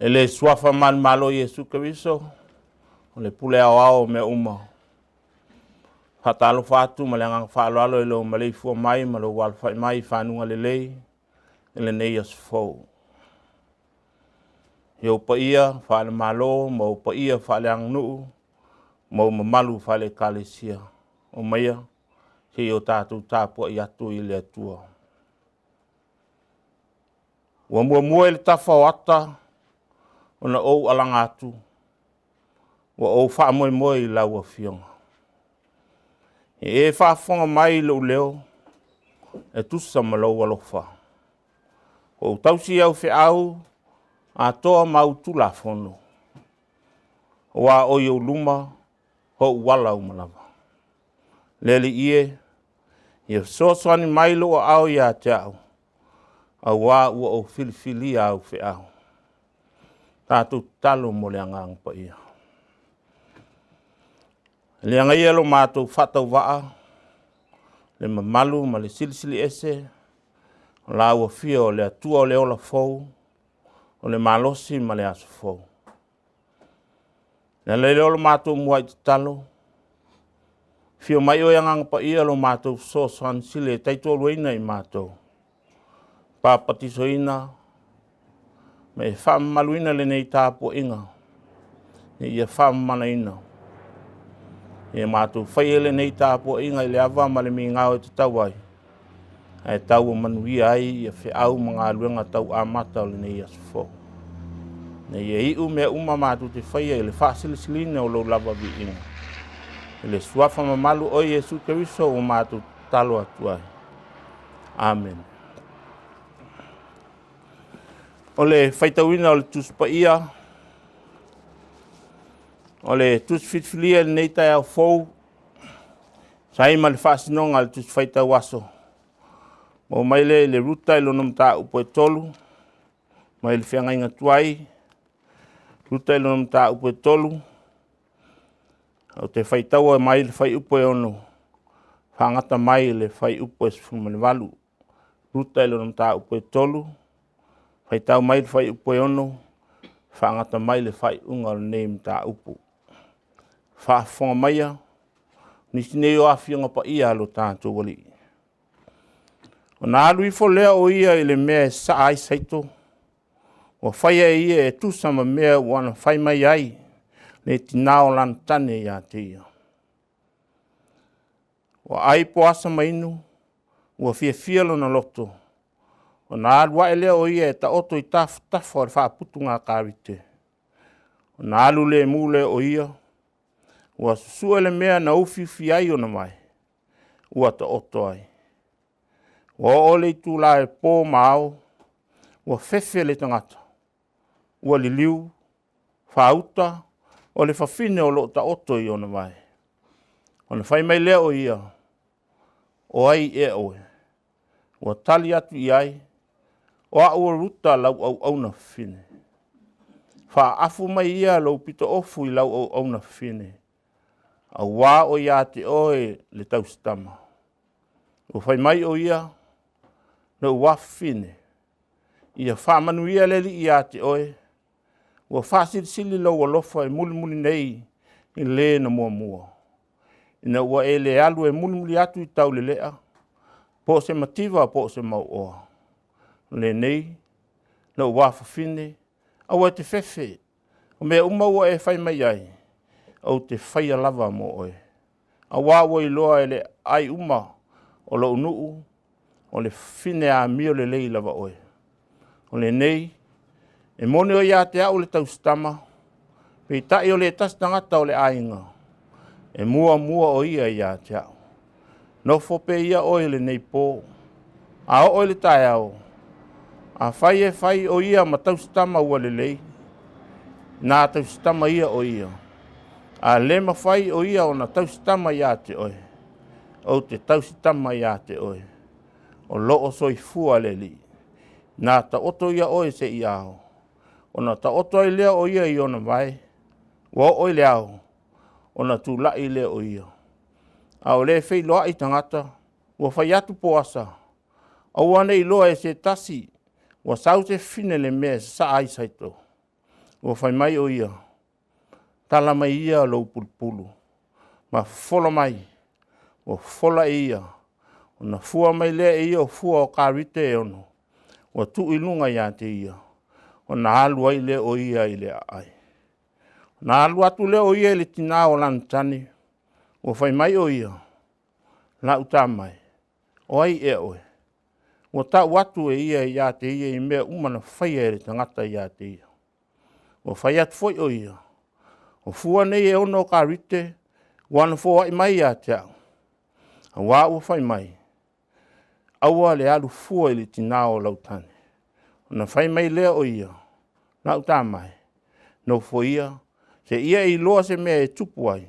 Ele suafa man malo Yesu Keriso, le pule ao me uma. Fatalo fatu malangang falo ilo malay fu mai malo wal fa mai fanu alele ele nei as fo. Yo pa ia fa malo mo pa ia fa lang nu mo malu fa le kalesia. O maya se yo tatu tapo ia tu ile tua. Wa mo ele tafa wata ona o alangatu. Wa o fa mo la wa fiong. E fa fonga mai lo leo e tu sa malo walo fa. O tausi au fe au a toa mau tu la fono. Wa o yo luma ho wala umalawa. Lele ie ye so swani mai lo au ya tau. A wa o filifili au fe au. Tatu talo mo le angang pa ia. Le anga yelo mato fatau waa le mamalu ma le silisili ese la ua fia o le atua o le ola fou o le malosi ma le aso fou. Le ola mato muai talo fio mai o yangang pa ia lo mato so san sile taito luina i mato papatiso ina me fam maluina le nei tapo inga ni ia fam mana ina. E mātou whaiele nei tāpua inga I le awa ma le mi ngāo te tau ai. E tau o manuia ai e whi au mga luenga tau amata o le nei asufo. Nei e iu mea uma mātou te whaia I le whaasilisilina o lo lava vi inga. E le suafa mamalu o Yesu Keriso o mātou talo atu ai. Amen. O le whaitawina o le tuspa ia. O le tus fitfilia nei tai au fou. Sai ma le whaasinonga le tus whaita waso. Mo mai le ruta ilo nom ta upo e tolu. Mai le whianga inga tuai. Ruta ilo nom ta upo e tolu. O te whaitaua mai le whai upo e ono. Whangata mai le whai upo e sfumane walu. Ruta ilo nom ta upo e tolu. Whaitau mai le whai upo e ono. Whangata mai le whai unga le neim ta upo. Whaafonga maia, nisi nei o awhianga pa ia alo tātou wali. O nā alui fo lea o ia I le mea sa ai saito. O whaia ia e tūsama mea wana whai mai ai, ne tinao lan tane ia te ia. O ai po asa mainu, ua fia lo na loto. O nā alua e lea o ia e ta oto I tafo ar whaaputu ngā kārite. O nā alu le mule o ia, ua susua le mea na ufiufi ai o na mai. Ua ta oto ai. Ua ole I tū la e pō mao. Ua fefe le tangata. Ua li liu. Whauta. O le whawhine o lo ta oto I o na mai. O na whai mai lea o ia. O ai e oe. Ua tali atu I ai. O a ua ruta lau au na whine. Wha afu mai ia lau pito ofu I lau au na whine. A wā o ia te oe le tausitama. O whai mai o ia, na ua whine. Ia whamanu ia leli ia te oe. Ua whasirisili lau alofa e muli nei I le na mua. Ina ua e le alu e muli atu I tau le lea. Po se mativa po se mau oa. Le nei, na ua whawhine, a ua te whewhe. O mea uma ua e whai mai ai. Au te whaia lava mo oe. A wāua I loa e le ai uma o lo unuu o le whine a mio le lei lava oe. O le nei, e mone o ia te au le tausitama, pe tai o le tasitangata o le ainga. E mua o ia te au. No fope ia oe le nei pō. A o le tai au. A whai o ia ma tausitama ua le lei. Nā tausitama ia o ia. A le mawhai o ia o na tausitama ia te oe. O te tausitama ia te oe. O loo soi fua le li. Nā ta oto ia oe se ia au. O na ta oto ai lea o ia I ona vai. Wa oe le au. O na tu lai lea o ia. A o le fei loa I tangata. Wa whai atu po asa. A wane I loa e se tasi. Wa sau te fine le mea sa ai saito. ua whai mai o ia. Tala mai ia lau pulpulu. Ma fola mai. Ua fola ia. Ona fua mai lea ia o fua o karite e ono. Ua tu ilunga ia te ia. Ona alu ai lea o ia i lea ai. Ona alu atu lea o ia i le tina o lantani. Ua whai mai o ia. La uta mai. O ai e oe. Ua ta watu e ia te ia i mea umana whaia e le tangata ia te ia. Ua whai atu foi o ia. O fua nei e ono o karite. Wana fua ai mai ia te au. A wā ua whai mai. Aua le alu fua i le tina o lautani. Ona whai mai lea o ia. La uta mai. No fo ia. Se ia i loa se mea e tupu ai.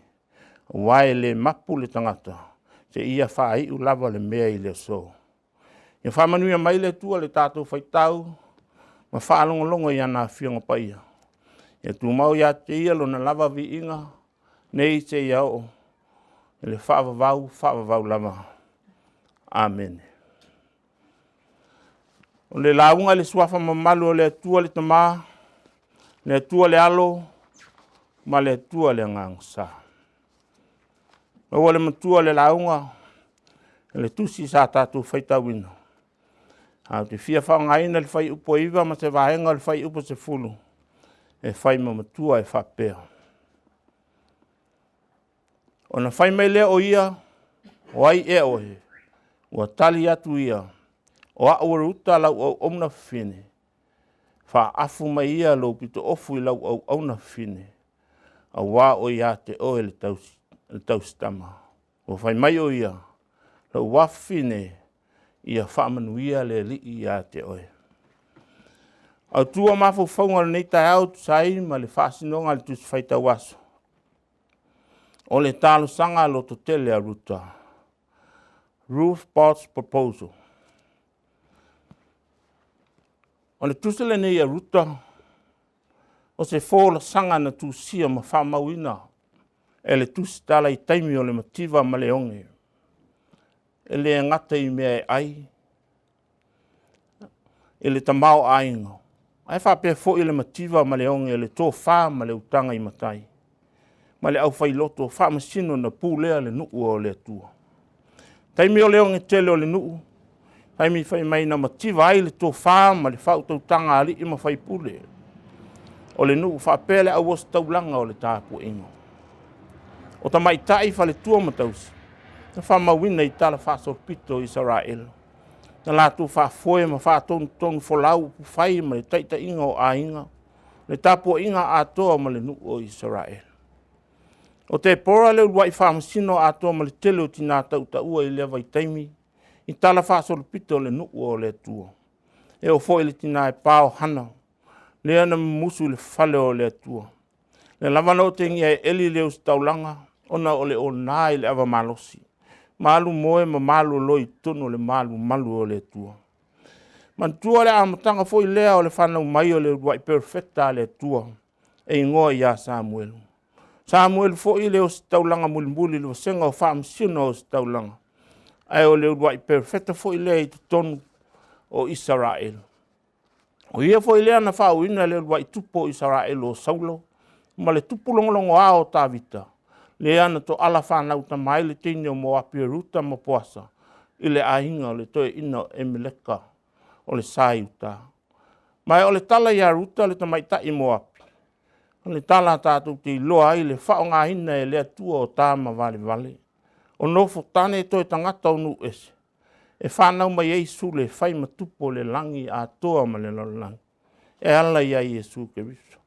Wae le mapu le tangata. Se ia whaai u lava le mea i le so. Ia whamanuia mai le tua le tātou whaitau. Ma whaalongolongo i ana whionga paia. Ia tu mau ia te ia lo na lava vi inga. Nei te ia o. Le whaavavau lava. Amen. O le launga le suafa mamalu o le tua le tamā. Le tua le alo. Ma le tua le ngangsa. O le matua le launga. Le tusi sa tātou whaitauina. A te fia whaongaina le whai upo iwa ma te wahenga le whai upo se fulu. E whai matua e whapea. O na whai mai lea o ia, o ai e ohe. Ua tali atu ia. O a ua ruta lau au omna whine. Wha afu mai ia lau pito ofu i lau au auna whine. A wā o ia te oe le taustama. O whai mai o ia. Lau wafine ia whaamanuia le li ia te oe. Au tua mafu whaunga nei tai au tu sai ma le whaasinonga le tu whaita waso. O le talo sanga lo to tele a ruta. Ruth Potts Proposal. O le tusele nei a ruta. O se fōla sanga na tu sia ma whamauina. E le tusitala i taimi o le mativa ma le onge. E le ngata i mea e ai. E le tamau ainga. Ai whapea fo i le mativa ma le onge e le tō whā ma le utanga i matai. Ma le au whai loto wha masino na pūlea le nuu o le atua. Taimi o le onge tele o le nuu. Taimi whai mai na mativa ai le tō whā ma le whau tautanga ali i ma whai pūle. O le nuu whapea le au os taulanga o le tāpu ingo. O ta mai tai wha le tua matausi. Na whamawina i tala whasorpito i Israel. Na lātu whafoe ma whaatonu wholau whai ma le taita inga o a inga. Le tāpua inga atoa ma le nuu o Israel. O te pora leo wai whamasino atoa ma le tele o tina tautaua i lewa i taimi. I tala whasorpito le nuu o le tua. E o fo i le tina e pāo hana. Le ana musu le whale o le tua. Le lavana o te ngia e eli leo staulanga. Ona o le o nai le awa malosi. Malu moe ma malu loi tono le malu o le tua. Man tua le amatanga foi lea o le whanau mai o le wai perfecta le tua. E ingoa ia Samuel. Samuel foi leo staulanga mulimbuli le wasenga o whaamsino o staulanga. Ai o le wai perfecta foi lea i tonu o Israel. O ia foi lea na whauina le wai tupo Israel o Saulo. Ma le tupu longolongo a o Tavita. Le ana to ala whanau ta mai le tine o Moapi ruta mo poasa. I le ainga o le toe ina Emeleka o le saiuta. Mai o le tala ia ruta le tamaita i Moapi. O le tala tātou te iloa ai le whao ngā hina e lea tua o tāma vale vale. O nofo tane toe tangata o nu ese. E whanau mai Yesu le whai matupo le langi a toa ma le langi. E ala ia Yesu ke riso.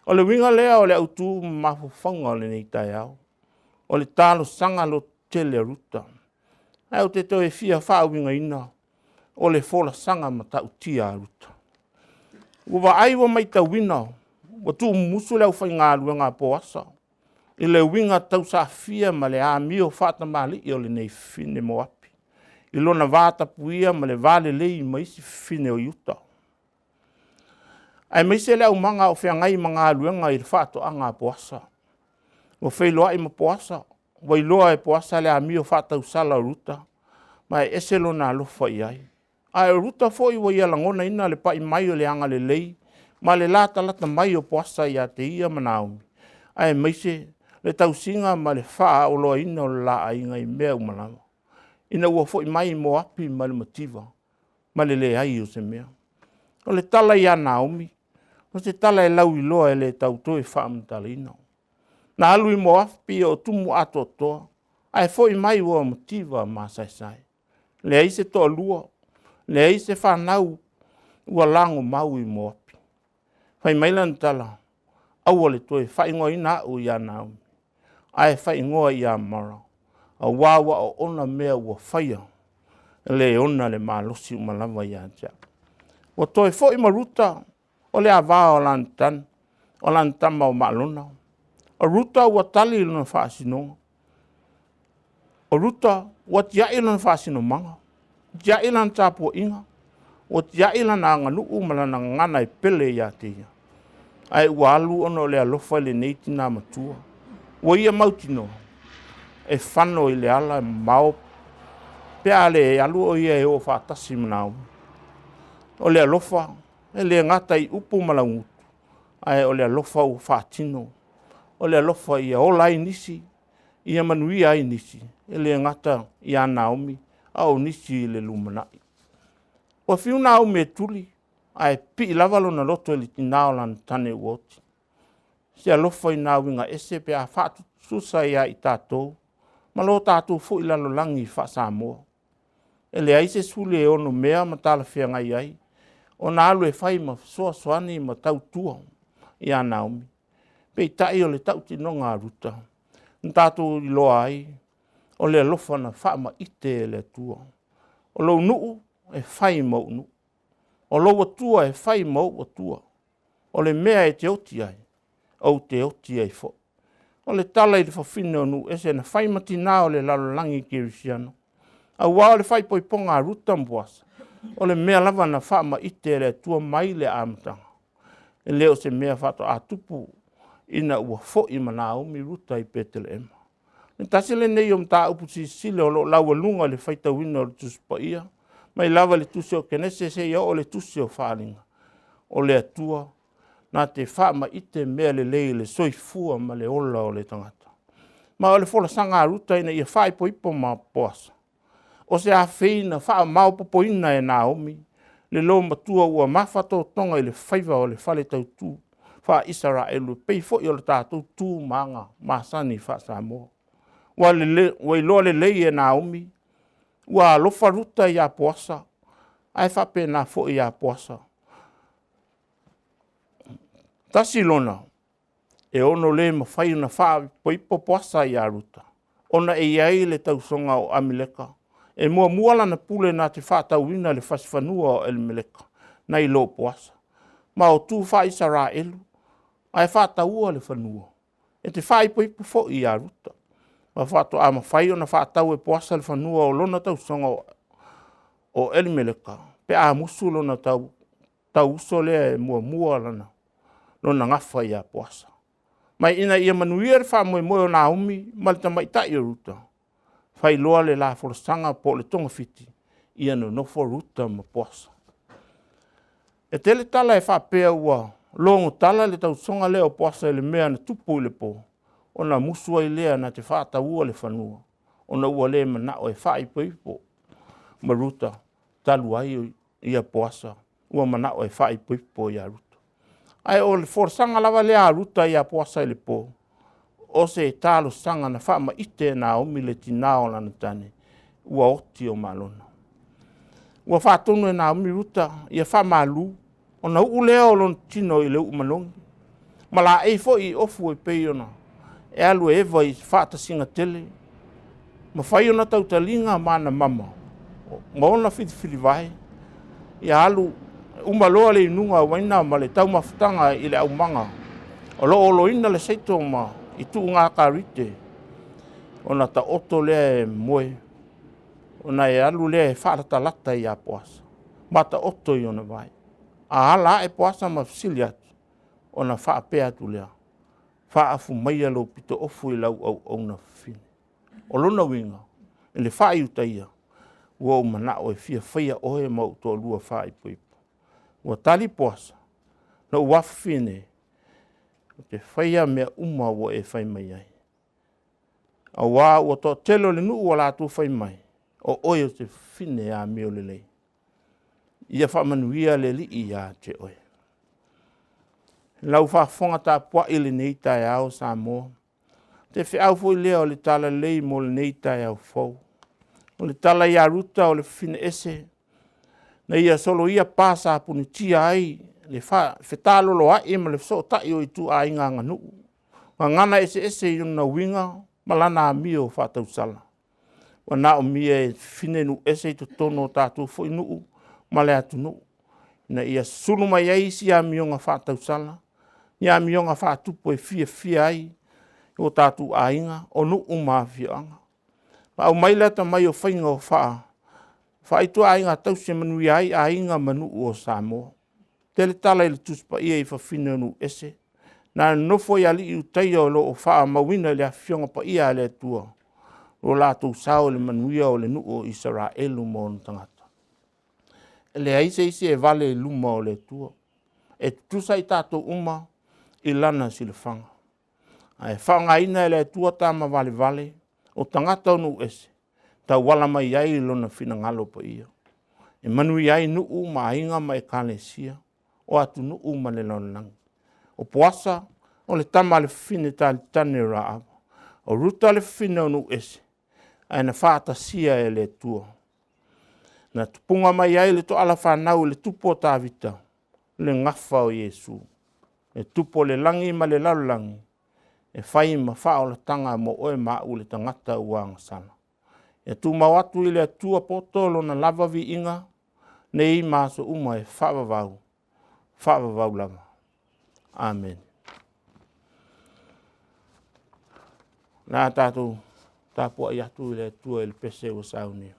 O le winga lea o le autu mawhawhanga o le nei tai au. O le talo sanga lo tele ruta. Ai o te toe fia wha winga ina. O le fola sanga ma tau tia ruta. Uwa aiwa mai tau wina. Wa tu musu leo whai ngā luenga po asa. I le winga tau sa fia ma le a mio whata mali i o le nei fine Moapi. I lona vata puia ma le vale lei ma isi fine o Utah. Ai meise le au manga o whea ngai mga luenga i le whaato anga poasa. O whailoa i ma poasa. Wailoa e poasa le a mio whata usala ruta. Mai ese lo na lofa i ai. Ai ruta fo i wa ia langona ina le pai mai o le anga le lei. Ma le lata mai o poasa ia te ia Naomi. Ai maise le tausinga ma le faa o loa ina o la a inga I mea umalama. Ina ua fo I mai mo api ma le motiva. Ma le ai o se mea. O le tala ia Naomi. O se tala lau I loa le tauto e faa mtala ina. Na alu I mo api o tumu ato toa. Ai fo I mai ua motiva ma sai. Le ai se toa lua. Le ai se whanau ua lango mau I mo api. Fai mailan tala. Au le toe whaingoa ina au ia Naomi. Ai whaingoa ia mara. A wawa o ona mea ua whaia. Le ona le malosi umalama ia tia. O toe fo I maruta. O le avaa o lantan. O lantama o maalona. O ruta ua tali ilona whaasinonga. O ruta ua tia ilona whaasinonga. Tia ilona tapua inga. O tia ilona anga nuu malana ngana I pele ia te ia. Ai ua alu ono le alofa le neiti nā matua. Ua ia mautino. E whano I le ala mao. Pea le alu o ia e o whaatasi manau. O le alofa. E le ngata I upu malangutu. Ai o le alofa u whaatino. O le alofa ia ola I nisi. Ia manuia I nisi. E le ngata ia Naomi. Au nisi le lumanai. Ua whiu Naomi e tuli. Ai pi lavalo na loto li tinao lan tane uoti. Se alofa I nā winga ese pe a whaatu susa ia I tātou. Ma lo tātou fu I lalo langi wha Samoa. E le aise sule e ono mea ma tala whia ngai ai. O nā alu e whai ma soa soani ma tau tua I a Naomi. Pe I tai o le tau tino ngā ruta. N tātou I loa ai. O le alofa na wha ma ite e le tua. O lo nuu e whai mau nuu. O lo watua e whai mau watua. O le mea e te oti ai. O te oti ai fo. O le tala I le whawhine o nu. Ese na whai mati nā o le lalolangi kirisiano. A wā o le whai poiponga ruta mbuasa. O le mea lava na wha ma ite le tua mai le amatanga. E leo se mea whato a tupu. Ina ua fo I Naomi ruta I Betlehem. Ni tasile nei o mta upu si sile o lo laua lunga le whaita wina o le tuspa ia. Mai lava le tusi o kenese se ia o le tusi o whalinga. O le atua, nā te wha ma ite mea le lei le soifua ma le ola o le tangata. Ma o le fola sanga ruta ina ia whai po ipo ma poasa. O se a whina wha mau popo ina e Naomi, le lo matua ua mawhato tonga I le whaiva o le whale tau tū. Wha Israelu, pei fo I o le tātou tū maanga, masani wha Samoa. Wa loa le lei e Naomi, ua lofa ruta I a poasa, ai whape nā fo I a poasa. Tasi lona, e ono le mawhai na wha poipo poasa I a ruta. Ona e iai le tausonga o Amaleka. E mua lana pule nā te whātauina le whaswhanua o Amaleka, na I lo poasa. Ma o tū wha Israelu, ai whātaua le whanua. E te whai poipo fo I a ruta. Ma whāto a mawhai o na whātau e poasa le whanua o lona tausonga o Amaleka. Pe a musu lona tau uso le mua lana. Lona ngafa I a poasa. Mai ina ia manuia le wha moe o Naomi, ma le tamaitai o ruta. Whai loa le la forasanga po le tonga fiti, ia no nofo ruta ma poasa. E tele tala e whapea ua, longo tala le tausonga leo poasa e le mea na tupu I le po. Ona musua I lea na te whaata ua le whanua. Ona ua le manao e whai poipo. Ma ruta, talu ai ia poasa, ua manao e whai poipo ia ruta. Ai o le forasanga lava lea ruta ia poasa I le po. O se talo sanga na wha ma ite Naomi le tinao lana tane. Ua oti o malona. Ua whaatonu e Naomi ruta ia wha malu. O na ulea o lon tino I le umanongi. Ma la ei fo I ofu e peiona. E alu e eva I whaata singa tele. Ma whai ona tautalinga mana mama. Ma ona whiti vai. Ia alu umaloa le inunga waina ma le tau mawhutanga I le au manga. O lo olo ina le seito ma I tu ngā karite. O na ta oto lea e moe. O na e alu lea e whaarata lata I a poasa. Ma ta oto I ona vai. A hala e poasa ma fisili atu. O na whaapea tu lea. Whaafu mai alo pito ofu I lau au na fine. O lona winga. E le whai utaia. Ua o manao e fia whaia ohe mau to lua whai poipo. Ua tali poasa. na uafine, o te whaia mea uma o e whai mai ai. A wā ua tō telo le nuu o lātou whai mai, o oi o te whine a meo le lei. Ia whamanuia le li i a te oi. Lau whaafonga tā pua ili nei tai au sa moa. Te whiau fui lea o le tala lei mo le nei tai au fau. O le tala ia ruta o le whine ese. Na ia solo ia pāsa puni tia ai. Le whetalo lo ai ma le so tai o i tu a inga nganu. Wa ngana ese i una winga malana a mio whatau sala. Wa na o mia e whine nu ese i to tono tātou fo inu ma le atu nu. Na ia sulu mai ai si a mionga whatau sala. Ia mionga whatupo e fia ai. O tātou a inga o nu uma fianga. Pa au mai lata mai o whainga o wha. Wha itu a inga tau se manui ai a inga manu o Samoa. Tele tala ili tuspa ia i whawhine nu ese. Nā nofo ia li iu teia o lo o wha mawina le a fionga pa ia le tua. O lātou sao le manuia o le nu o Israelu mo on tangata. E le aise e vale luma o le tua. E tusa i tātou uma i lana si le whanga. Ai whanga ina le tua tāma vale o tangata o nu ese. Ta wala mai ai lona fina ngalo pa ia. E manui ai nuu ma inga mai kalesia. O atu nuu ma le lonangi. O puasa o le tama le fine ta le tane raava. O ruta le fine o nu ese. Ai na whaata sia e le tua. Na tupunga mai ai le to ala whanau le tupo tā vita. Le ngafa o Yesu. Le tupo le langi ma le lalulangi. E whai ma whao la tanga mo oe mau le tangata uang sana. E tu mawatu i le tua potolo na lava vi inga. Ne i maso uma e whaavavau. Whaavavau lava. Amen. Nā tātou tāpua i atu i le tua i le pese o sauni.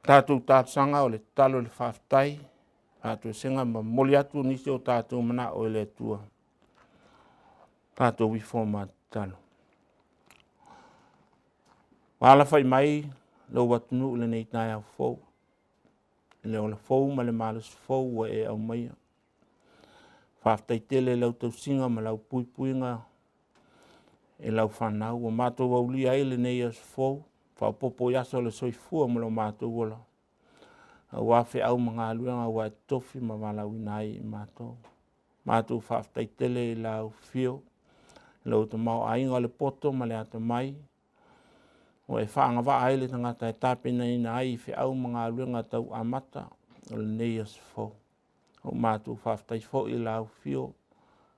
Tātou tātsanga o le talo le whaftai, tātou senga ma moli atu nisi o tātou mana o le tua. Tātou wifo ma talo. Wala whai mai, lau watunu le nei tai au fau. Le o le fau ma le malus fau wa e au maia. Whaftai tele lau tau singa ma lau pui puinga e lau whanau. Wa mātou wauli ai le nei as fau. Whapopo yaso le soifua ma lau mātou wala. Wafe au mga aluanga wa tofi ma walau inai mātou. Mātou whaftai tele i lau fio. Lau te mau ainga le poto ma le ata mai. O e whaanga wa ai le tangata e tāpena ina ai i au mga aluanga tau amata. O le nei as fau. O mātou whaftai fau i lau fio.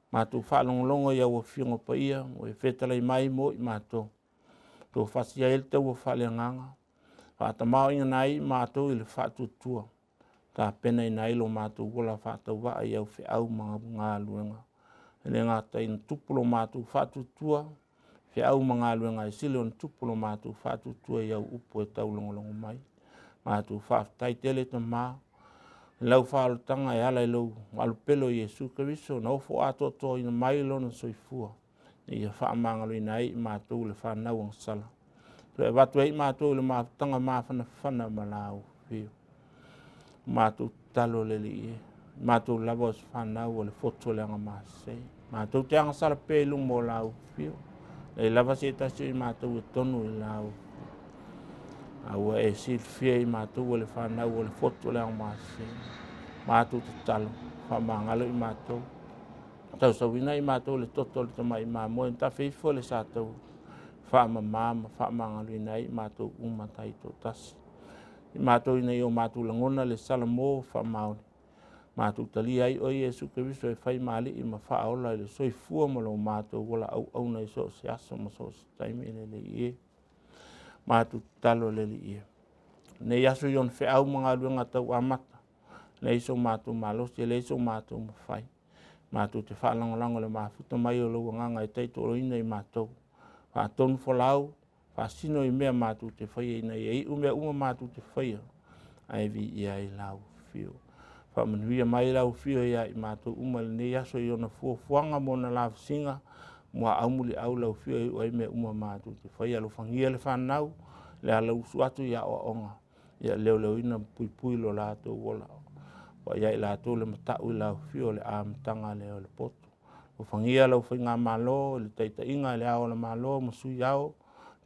Mātou whalongolongo i au fionga pa ia. O e whetalai mai mo i mātou. Tō whasia ele tau o whaleanganga. Whata mau inga nai mātou i le whatutua. Tā pena i nai lo mātou wola whatau wa i au au mga ngā luenga. Ele ngāta i tupulo mātou whatutua. Au mga luenga i sile on tupulo mātou whatutua i au upo e tau longolongo mai. Mātou whaftai tele ta mā. lau whaalutanga e ala i lau alupelo Iesu Keriso na ofo atoto ina mai lona soifua. Ia whaamangalo ina ai mātou le whanau ang sala. So e watu ei mātou le mātanga māwhana malau whio. Mātou talo le li e. Mātou lava os whanau o le foto le anga māsei. Mātou te anga sala pēlu mō lau whio. E lava se tasi i mātou e tonu i lau. Aua e silfia i mātou o le whanau o le foto le anga māsei. Mātou te talo. Whamangalo i mātou. Tau sawina i mātou le toto le tamai māmoe. Ta whifo le sātou. Whamamama, whamangalo i nei mātou umatai tō tasi. I mātou i nei o mātou langona le salamo whamaone. Mātou tali ai o Iesu Keriso e whai mali i ma whaola i le soifua mo lo mātou wala au nei so se asa mo so se taimi le ie. Mātou talo le ie. Nei aso yon whiau mga luenga tau amata. Nei so mātou malosi, le so mātou mawhai. Mātou te whaalangolango le mafuta mai o lau nganga e teito o ina i mātou. Whaatonu whalau, whaasino i mea mātou te whaia ina i umea mātou te whaia. Aivi ia i lau whio. Whamanuia mai lau whio ia i mātou umale nei aso i ona fuafuanga mo na lau singa. Mua aumuli au lau whio i oi mea mātou te whaia. Lo whangia le whanau, le ala usuatu ia o onga. Ia leo ina pui lo lātou wola. Wa ia i lātou le matau i lau whio le āmatanga leo le poto. O whangia lau whainga malo, le teita inga le ao le malo, masui au,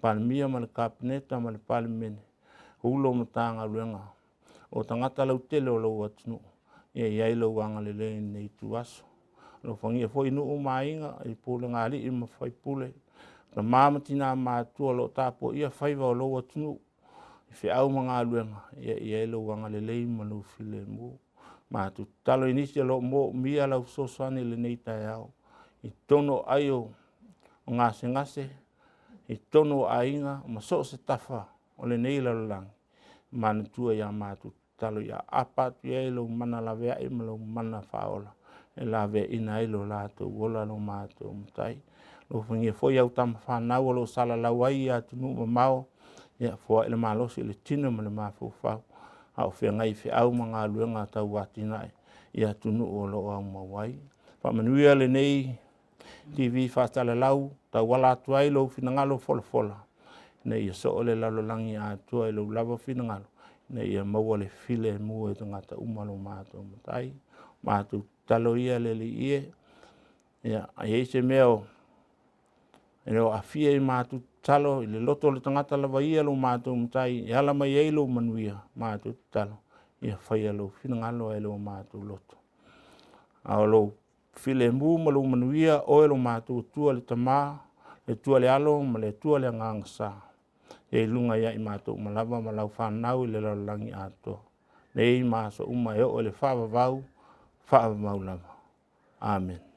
palemia ma le kapineta ma le palemene. Hulo matanga luenga. O tangata lau tele o lau atunu. Ia iai lau wanga le le nei tu aso. Lo whangia fo inu o mainga, i pole ngali i ma whai pule. Na māmatina mātua lo tāpo ia whaiva o lau atunu. I whi au mga luenga. Ia iai lau wanga le le manu file mo. Mātu talo inisi lo mo mia lau sosani le nei tai au. I tono aio o ngase, i tono ainga, ma so se tafa o le nei lalang. Mana tua ia mātu talo ia apatu ia ilo mana lavea i malo mana faola. E lavea ina ilo lato, wola lo mātu mtai. Lo whangia foi au tama whanau o lo sala lawai ia tunu mamao. Ia fua ele malosi le tino ma le mafufau. Au whea ngai whi au mga luenga tau watinai. Ia tunu o lo au mawai. Whamanuia le nei TV whatala lau, tau wala atuai lo finangalo fola. Nei ia so ole lalo langi atuai lo lava finangalo. Nei ia maua le file mua e tangata umalo mātou matai. Mātou talo ia le li ie. Ia, ai se meo. E reo a fia i mātou talo, i le loto le tangata lava ia lo mātou matai. I ala mai eilo manuia mātou talo. Ia whaia lo finangalo e lo mātou loto. Ao lo file mu malu manuia o lo mātou tua le tamā, le tua le alo, ma le tua le ngangasa. E lunga ia i mātou malava malau whanau i le lalangi ato. Nei māso uma e o le whaavavau, whaavavau lava. Amen.